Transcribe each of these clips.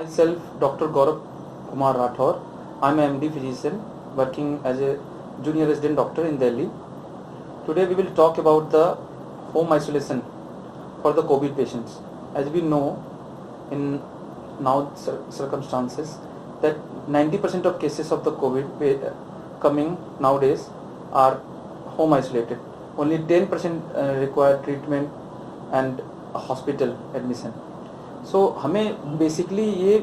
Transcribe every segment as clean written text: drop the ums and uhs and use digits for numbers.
Myself, Dr. Gaurav Kumar Rathore. I am a MD physician working as a junior resident doctor in Delhi. Today we will talk about the home isolation for the COVID patients. As we know, in now circumstances, that 90% of cases of the COVID coming nowadays are home isolated. Only 10% require treatment and hospital admission. सो हमें basically ये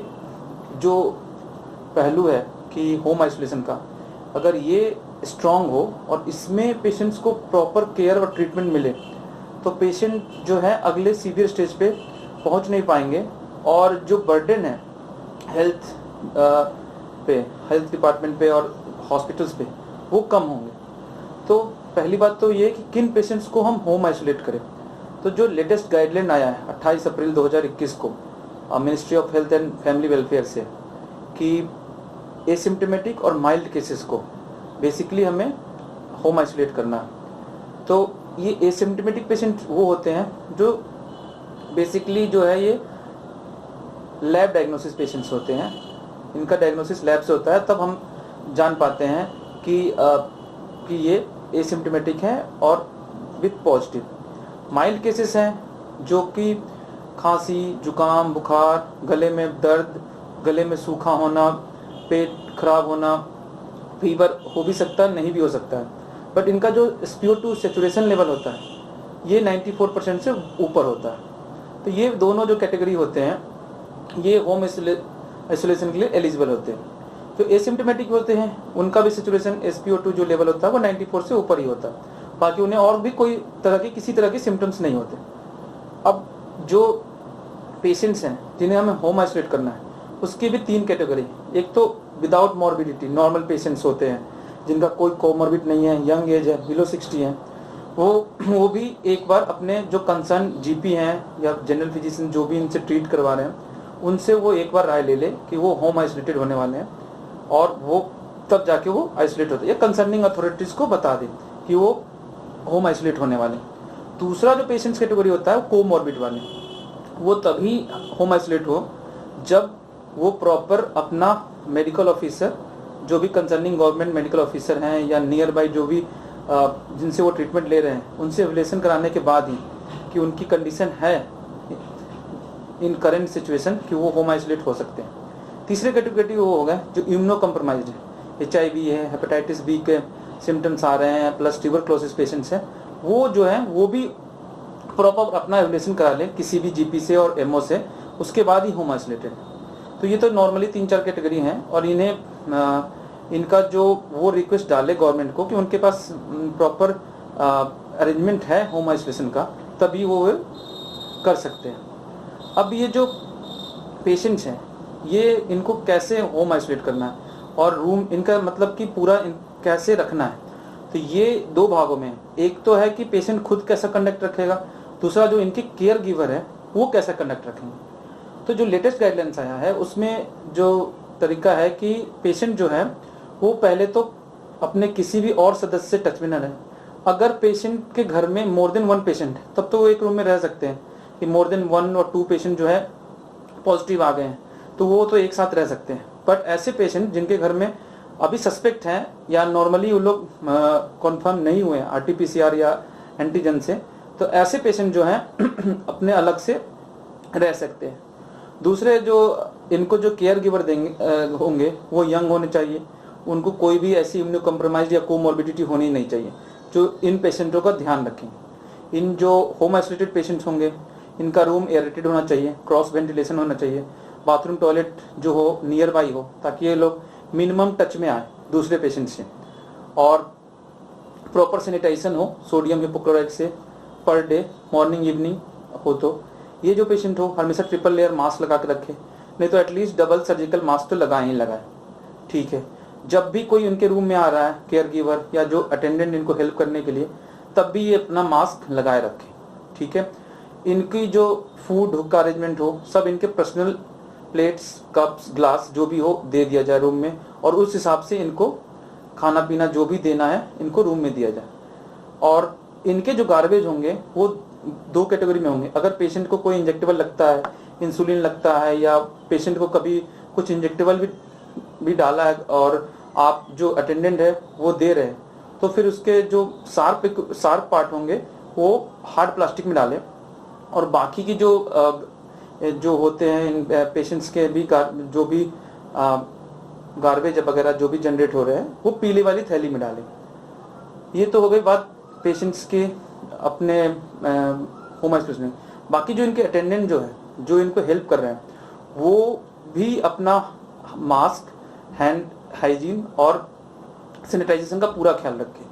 जो पहलू है कि home isolation का, अगर ये strong हो और इसमें पेशेंट्स को प्रॉपर केयर और ट्रीटमेंट मिले तो पेशेंट जो है अगले सीवियर स्टेज पे पहुंच नहीं पाएंगे और जो बर्डन है हेल्थ हेल्थ डिपार्टमेंट पे और हॉस्पिटल्स पे वो कम होंगे। तो पहली बात तो ये कि किन पेशेंट्स को हम होम आइसोलेट करें। तो जो लेटेस्ट गाइडलाइन आया है 28 अप्रैल 2021 को ministry of health and family welfare से कि एसिम्प्टोमेटिक और माइल्ड केसेस को बेसिकली हमें होम आइसोलेट करना है। तो ये एसिम्प्टोमेटिक पेशेंट वो होते हैं जो बेसिकली जो है ये लैब डायग्नोसिस पेशेंट्स होते हैं। इनका डायग्नोसिस लैब से होता है, तब हम जान पाते हैं कि ये एसिम्प्टोमेटिक है और विथ पॉजिटिव। माइल्ड केसेस हैं जो कि खांसी, जुकाम, बुखार, गले में दर्द, गले में सूखा होना, पेट खराब होना, फीवर हो भी सकता है, नहीं भी हो सकता है, बट इनका जो SpO2 सेचुरेशन लेवल होता है ये 94% से ऊपर होता है। तो ये दोनों जो कैटेगरी होते हैं ये होम आइसोलेशन के लिए एलिजिबल होते हैं। जो एसिम्प्टोमेटिक होते हैं उनका भी सेचुरेशन SpO2 जो लेवल होता है वो 94 से ऊपर ही होता है, बाकी उन्हें और भी कोई तरह की किसी तरह के सिम्टम्स नहीं होते। अब जो पेशेंट्स हैं जिन्हें हमें होम आइसोलेट करना है उसकी भी 3 कैटेगरी। एक तो विदाउट मॉर्बिडिटी नॉर्मल पेशेंट्स होते हैं जिनका कोई कोमॉर्बिड नहीं है, यंग एज है, बिलो 60 हैं, वो भी एक बार अपने जो कंसर्न GP हैं या जनरल फिजिशियन जो भी इनसे ट्रीट करवा रहे हैं उनसे वो एक बार राय ले ले कि वो होम आइसोलेटेड होने वाले हैं और वो तब जाके वो आइसोलेट होते हैं या कंसर्निंग अथॉरिटीज़ को बता दें कि वो होम आइसोलेट होने वाले। दूसरा जो पेशेंट्स कैटेगरी होता है वो कोमॉर्बिड वाले, वो तभी होम आइसोलेट हो जब वो प्रॉपर अपना मेडिकल ऑफिसर जो भी कंसर्निंग गवर्नमेंट मेडिकल ऑफिसर हैं या नियर बाई जो भी जिनसे वो ट्रीटमेंट ले रहे हैं उनसे एवल्यूएशन कराने के बाद ही कि उनकी कंडीशन है इन करेंट सिचुएशन कि वो होम आइसोलेट हो सकते हैं। तीसरे कैटेगरी वो होगा जो इम्यूनो कम्प्रोमाइज्ड है, HIV है, हेपेटाइटिस B के सिम्टम्स आ रहे हैं, प्लस ट्यूबरक्लोसिस पेशेंट्स हैं, वो जो है वो भी प्रॉपर अपना एवल्यूएशन करा लें किसी भी GP से और MO से, उसके बाद ही होम आइसोलेटेड। तो ये तो नॉर्मली 3-4 कैटेगरी हैं और इन्हें इनका जो वो रिक्वेस्ट डाले गवर्नमेंट को कि उनके पास प्रॉपर अरेंजमेंट है होम आइसोलेशन का, तभी वो कर सकते हैं। अब ये जो पेशेंट्स हैं ये इनको कैसे होम आइसोलेट करना है और रूम इनका मतलब कि पूरा कैसे रखना है, तो ये 2 भागों में। एक तो है कि पेशेंट खुद कैसा कंडक्ट रखेगा, दूसरा जो इनके केयर गिवर है वो कैसा कंडक्ट रखेंगे। तो जो लेटेस्ट गाइडलाइंस आया है उसमें जो तरीका है कि पेशेंट जो है वो पहले तो अपने किसी भी और सदस्य से टच में न रहे। अगर पेशेंट के घर में मोर देन 1 पेशेंट है तब तो वो एक रूम में रह सकते हैं कि मोर देन 1 और 2 पेशेंट जो है पॉजिटिव आ गए हैं तो वो तो एक साथ रह सकते हैं। बट ऐसे पेशेंट जिनके घर में अभी सस्पेक्ट हैं या नॉर्मली वो लोग कन्फर्म नहीं हुए हैं RT-PCR या एंटीजन से, तो ऐसे पेशेंट जो हैं अपने अलग से रह सकते हैं। दूसरे जो इनको जो केयर गिवर देंगे होंगे वो यंग होने चाहिए, उनको कोई भी ऐसी इम्यूनो कम्प्रोमाइज या कोमॉर्बिडिटी होनी नहीं चाहिए जो इन पेशेंटों का ध्यान रखें। इन जो होम आइसोलेटेड पेशेंट्स होंगे इनका रूम एयरेटेड होना चाहिए, क्रॉस वेंटिलेशन होना चाहिए, बाथरूम टॉयलेट जो हो नियर बाई हो ताकि ये लोग मिनिमम टच में आए दूसरे पेशेंट से, और प्रॉपर सैनिटाइजेशन हो सोडियम हिपोक्लोराइड से पर डे मॉर्निंग इवनिंग हो। तो ये जो पेशेंट हो हमेशा ट्रिपल लेयर मास्क लगा के रखे, नहीं तो एटलीस्ट डबल सर्जिकल मास्क तो लगाए ही लगाए, ठीक है। जब भी कोई उनके रूम में आ रहा है केयर गिवर या जो अटेंडेंट इनको हेल्प करने के लिए, तब भी ये अपना मास्क लगाए रखें, ठीक है। इनकी जो फूड का अरेंजमेंट हो सब इनके पर्सनल प्लेट्स, कप्स, ग्लास जो भी हो दे दिया जाए रूम में, और उस हिसाब से इनको खाना पीना जो भी देना है इनको रूम में दिया जाए। और इनके जो गार्बेज होंगे वो 2 कैटेगरी में होंगे। अगर पेशेंट को कोई इंजेक्टेबल लगता है इंसुलिन लगता है या पेशेंट को कभी कुछ इंजेक्टेबल भी डाला है और आप जो अटेंडेंट है वो दे रहे हैं, तो फिर उसके जो शार्प पार्ट होंगे वो हार्ड प्लास्टिक में डालें, और बाकी की जो होते हैं इन पेशेंट्स के भी जो भी गार्बेज वगैरह जो भी जनरेट हो रहे हैं वो पीली वाली थैली में डालें। ये तो हो गई बात पेशेंट्स के अपने होम आइसोलेशन में। बाकी जो इनके अटेंडेंट जो है, जो इनको हेल्प कर रहे हैं, वो भी अपना मास्क, हैंड हाइजीन और सैनिटाइजेशन का पूरा ख्याल रखें।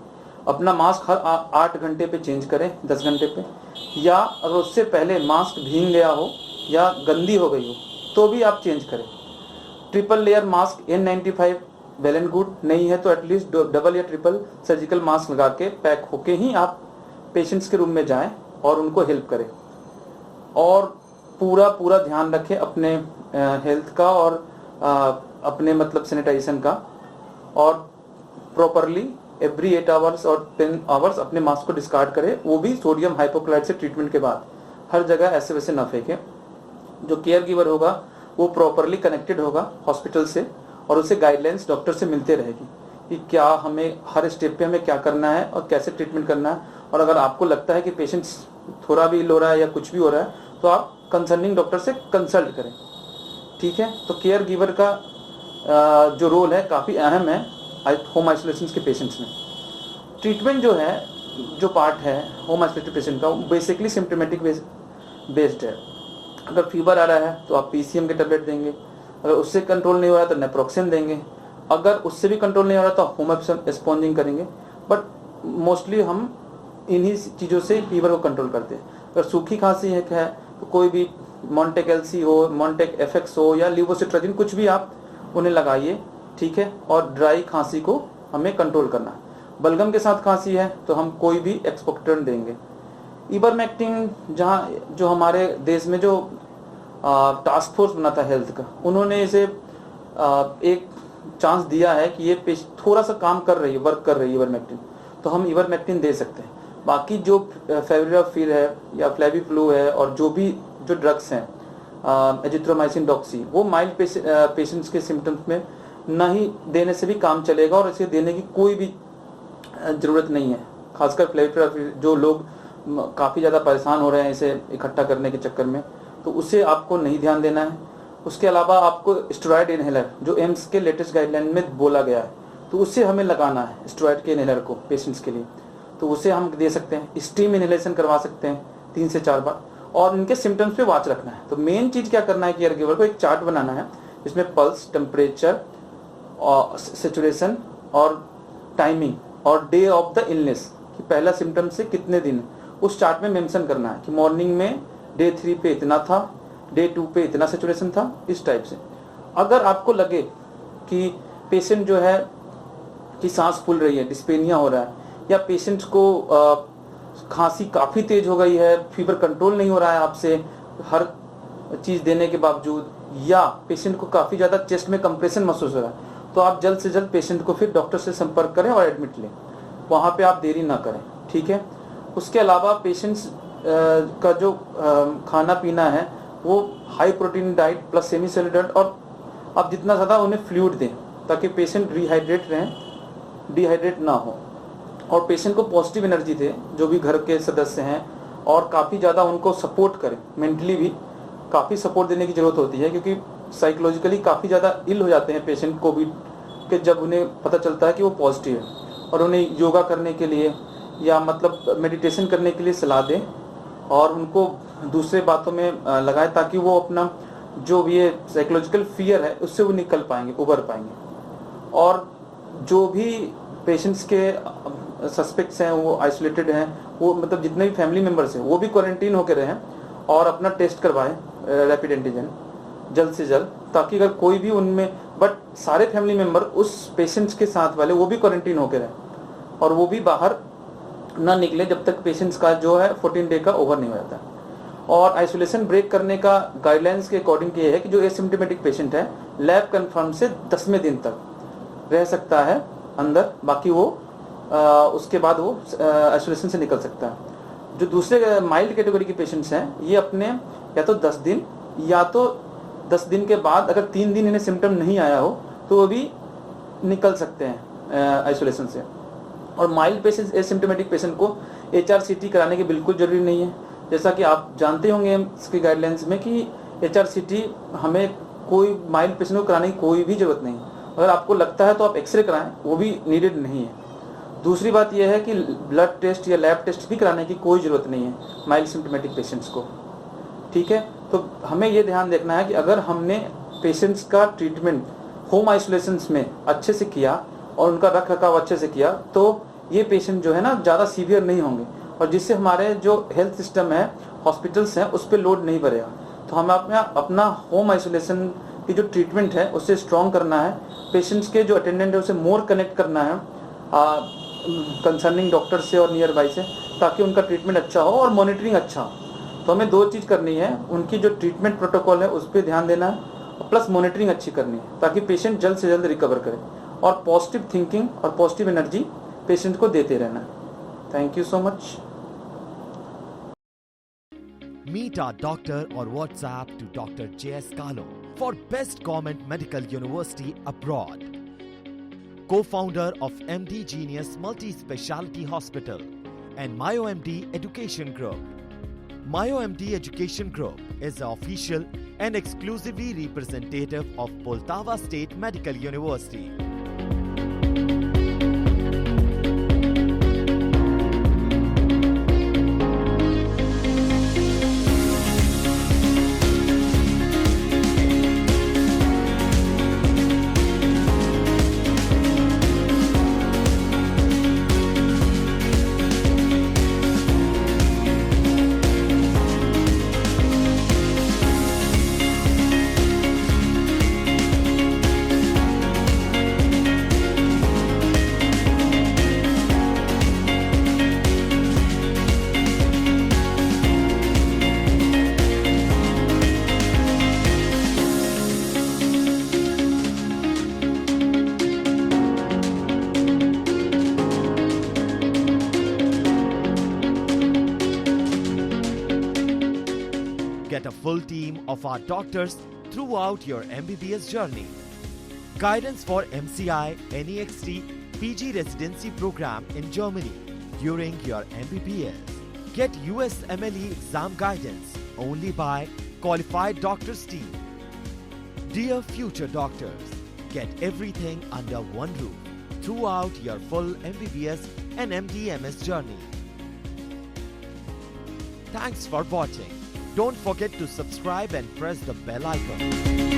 अपना मास्क हर 8 घंटे पे चेंज करें, 10 घंटे पे, या अगर उससे पहले मास्क भीग गया हो या गंदी हो गई हो तो भी आप चेंज करें। Triple layer mask N95 well and good, नहीं है तो एटलीस्ट डबल या ट्रिपल सर्जिकल मास्क लगा के पैक होके ही आप पेशेंट्स के रूम में जाएं और उनको हेल्प करें। और पूरा ध्यान रखें अपने हेल्थ का और अपने मतलब सैनिटाइजेशन का, और प्रॉपरली एवरी 8 आवर्स और 10 आवर्स अपने मास्क को डिस्कार्ड करें, वो भी सोडियम हाइपोक्लोराइड से ट्रीटमेंट के बाद। हर जगह ऐसे वैसे ना फेंकें। जो केयर गिवर होगा वो प्रॉपरली कनेक्टेड होगा हॉस्पिटल से और उसे गाइडलाइंस डॉक्टर से मिलते रहेगी कि क्या हमें हर स्टेप पे हमें क्या करना है और कैसे ट्रीटमेंट करना है। और अगर आपको लगता है कि पेशेंट्स थोड़ा भी हो रहा है या कुछ भी हो रहा है तो आप कंसर्निंग डॉक्टर से कंसल्ट करें, ठीक है। तो केयर गिवर का जो रोल है काफ़ी अहम है होम आइसोलेशन के पेशेंट्स में। ट्रीटमेंट जो है, जो पार्ट है होम आइसोलेटेड पेशेंट का, बेसिकली सिम्टोमेटिक बेस्ड है। अगर फीवर आ रहा है तो आप PCM के टेबलेट देंगे, अगर उससे कंट्रोल नहीं हो रहा है तो नेप्रोक्सेन देंगे, अगर उससे भी कंट्रोल नहीं हो रहा तो होम स्पॉन्जिंग करेंगे। बट मोस्टली हम इन्हीं चीज़ों से फीवर को कंट्रोल करते हैं। अगर सूखी खांसी है तो कोई भी मॉन्टेक LC हो, मॉन्टेक FX हो या लिवोसिट्राजिन, कुछ भी आप उन्हें लगाइए, ठीक है। और ड्राई खांसी को हमें कंट्रोल करना है। बलगम के साथ खांसी है तो हम कोई भी एक्सपेक्टोरेंट देंगे। इबरमेक्टिन, जहाँ जो हमारे देश में जो टास्क फोर्स बना था हेल्थ का, उन्होंने इसे एक चांस दिया है कि ये थोड़ा सा काम कर रही है, वर्क कर रही है इबरमेक्टिन, तो हम इबरमेक्टिन दे सकते हैं। बाकी जो फेविपिराविर है या फ्लेविफ्लू है और जो ड्रग्स हैं एजिथ्रोमाइसिन, डॉक्सी, वो माइल्ड पेशेंट्स के सिम्टम्स में नहीं देने से भी काम चलेगा और इसे देने की कोई भी ज़रूरत नहीं है। खासकर फ्लेविपिराविर जो लोग काफ़ी ज़्यादा परेशान हो रहे हैं इसे इकट्ठा करने के चक्कर में, तो उसे आपको नहीं ध्यान देना है। उसके अलावा आपको स्टेरॉयड इनहेलर, जो एम्स के लेटेस्ट गाइडलाइन में बोला गया है, तो उससे हमें लगाना है स्टेरॉयड के इनहेलर को पेशेंट्स के लिए, तो उसे हम दे सकते हैं। स्टीम इनहेलेशन करवा सकते हैं 3 से 4 बार, और इनके सिम्टम्स पे वॉच रखना है। तो मेन चीज़ क्या करना है, केयर गिवर को एक चार्ट बनाना है जिसमें पल्स, टेम्परेचर और सेचुरेशन और टाइमिंग और डे ऑफ द इलनेस कि पहला सिम्टम से कितने दिन, उस चार्ट में मेंशन करना है कि मॉर्निंग में डे 3 पे इतना था, डे 2 पे इतना सेचुरेशन था, इस टाइप से। अगर आपको लगे कि पेशेंट जो है कि सांस फूल रही है, डिस्पेनिया हो रहा है, या पेशेंट को खांसी काफ़ी तेज हो गई है, फीवर कंट्रोल नहीं हो रहा है आपसे हर चीज़ देने के बावजूद, या पेशेंट को काफ़ी ज़्यादा चेस्ट में कंप्रेशन महसूस हो रहा है, तो आप जल्द से जल्द पेशेंट को फिर डॉक्टर से संपर्क करें और एडमिट लें। वहाँ पे आप देरी ना करें, ठीक है। उसके अलावा पेशेंट्स का जो खाना पीना है वो high protein diet plus semi solid diet, और आप जितना ज़्यादा उन्हें फ्लूइड दें ताकि पेशेंट डिहाइड्रेट ना हो, और पेशेंट को पॉजिटिव एनर्जी दें जो भी घर के सदस्य हैं, और काफ़ी ज़्यादा उनको सपोर्ट करें। मेंटली भी काफ़ी सपोर्ट देने की ज़रूरत होती है, क्योंकि साइकोलॉजिकली काफ़ी ज़्यादा इल हो जाते हैं पेशेंट कोविड के, जब उन्हें पता चलता है कि वो पॉजिटिव है, और उन्हें योगा करने के लिए या मतलब मेडिटेशन करने के लिए सलाह दें और उनको दूसरे बातों में लगाएं, ताकि वो अपना जो भी ये साइकोलॉजिकल फियर है उससे वो निकल पाएंगे, उबर पाएंगे। और जो भी पेशेंट्स के सस्पेक्ट्स हैं वो आइसोलेटेड हैं, वो मतलब जितने भी फैमिली मेम्बर्स हैं वो भी क्वारंटीन होकर रहें और अपना टेस्ट करवाएं रैपिड एंटीजन जल्द से जल्द, ताकि अगर कोई भी उनमें, बट सारे फैमिली मेम्बर उस पेशेंट्स के साथ वाले वो भी क्वारंटीन होकर रहें और वो भी बाहर ना निकले जब तक पेशेंट्स का जो है 14 डे का ओवर नहीं हो जाता। और आइसोलेशन ब्रेक करने का गाइडलाइंस के अकॉर्डिंग ये है कि जो एसिम्प्टोमेटिक पेशेंट है लैब कन्फर्म से 10वें दिन तक रह सकता है अंदर, बाकी वो उसके बाद वो आइसोलेशन से निकल सकता है। जो दूसरे माइल्ड कैटेगरी के पेशेंट्स हैं ये अपने या तो 10 दिन या तो 10 दिन के बाद अगर 3 दिन इन्हें सिम्टम नहीं आया हो तो वो भी निकल सकते हैं आइसोलेशन से। और माइल्ड पेशेंट एसिम्टोमेटिक पेशेंट को HRCT कराने की बिल्कुल जरूरी नहीं है। जैसा कि आप जानते होंगे इसकी गाइडलाइंस में कि HRCT हमें कोई माइल्ड पेशेंट को कराने की कोई भी जरूरत नहीं। अगर आपको लगता है तो आप एक्सरे कराएं, वो भी नीडेड नहीं है। दूसरी बात यह है कि ब्लड टेस्ट या लैब टेस्ट भी कराने की कोई ज़रूरत नहीं है माइल्ड सिम्टोमेटिक पेशेंट्स को, ठीक है। तो हमें ये ध्यान देखना है कि अगर हमने पेशेंट्स का ट्रीटमेंट होम आइसोलेशन में अच्छे से किया और उनका रख रखाव अच्छे से किया तो ये पेशेंट जो है ना ज़्यादा सीवियर नहीं होंगे, और जिससे हमारे जो हेल्थ सिस्टम है, हॉस्पिटल्स हैं, उस पर लोड नहीं बढ़ेगा। तो हमें अपना होम आइसोलेशन की जो ट्रीटमेंट है उससे स्ट्रॉन्ग करना है। पेशेंट्स के जो अटेंडेंट है उसे मोर कनेक्ट करना है कंसर्निंग डॉक्टर से और नियर बाई से, ताकि उनका ट्रीटमेंट अच्छा हो और मॉनिटरिंग अच्छा हो। तो हमें 2 चीज़ करनी है, उनकी जो ट्रीटमेंट प्रोटोकॉल है उस पर ध्यान देना है और प्लस मॉनिटरिंग अच्छी करनी है ताकि पेशेंट जल्द से जल्द रिकवर करे, और पॉजिटिव थिंकिंग और पॉजिटिव एनर्जी पेशेंट को देते रहना है। Thank you so much. Meet our doctor or WhatsApp to Dr. J.S. Kalo for Best Government Medical University Abroad. Co-founder of MD Genius Multi-Speciality Hospital and MyoMD Education Group. MyoMD Education Group is the official and exclusively representative of Poltava State Medical University. Get a full team of our doctors throughout your MBBS journey. Guidance for MCI, NEXT, PG residency program in Germany during your MBBS. Get USMLE exam guidance only by qualified doctors team. Dear future doctors, get everything under one roof throughout your full MBBS and MD/MS journey. Thanks for watching. Don't forget to subscribe and press the bell icon.